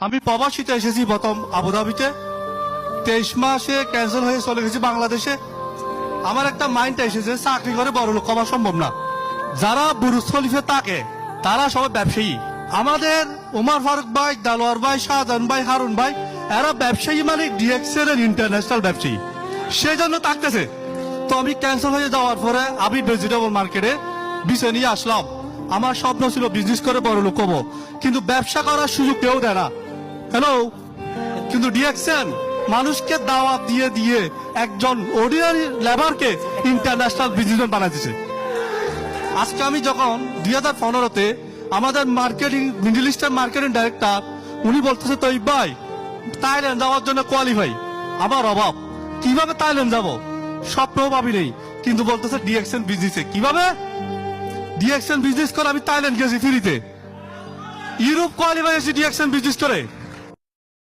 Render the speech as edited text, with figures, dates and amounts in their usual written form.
আমি প্রবাসীতে এসেছি প্রথম আবুধাবিতে, 23 মাসে ক্যান্সেল হয়ে চলে গেছি বাংলাদেশে। আমার একটা মাইন্ড এসেছে চাকরি করে বড় লোক হওয়া সম্ভব না। যারা বুরুজ খলিফা থাকে তারা সবাই ব্যবসায়ী। আমাদের ওমর ফারুক ভাই, দালোয়ার ভাই, শাহজাহান ভাই, হারুন ভাই, এরা ব্যবসায়ী মানে ডিএক্সের ইন্টারন্যাশনাল ব্যবসায়ী, সেই জন্য থাকতেছে। তো আমি ক্যান্সেল হয়ে যাওয়ার পরে আমি ভেজিটেবল মার্কেটে বিষয় নিয়ে আসলাম। আমার স্বপ্ন ছিল বিজনেস করে বড় লোক হবো, কিন্তু ব্যবসা করার সুযোগ কেউ দেয় না। হ্যালো, কিন্তু ডিএক্সএন মানুষকে দাওয়াত দিয়ে দিয়ে একজন অর্ডিনারি লেবারকে ইন্টারন্যাশনাল বিজনেসম্যান বানাইতেছে। আজকে আমি যখন 2015-তে আমাদের marketing, middle eastern marketing director, উনি বলতেছে তৈব ভাই থাইল্যান্ড যাওয়ার জন্য কোয়ালিফাই, আমার অভাব, কিভাবে থাইল্যান্ড যাব স্বপ্নও ভাবি নেই, কিন্তু বলতেছে ডিএক্সএন বিজনেসে কিভাবে ডিএক্সএন বিজনেস করে আমি থাইল্যান্ড গেছি ফ্রিতে, ইউরোপ কোয়ালিফাই হয়েছি ডিএক্সএন বিজনেস করে।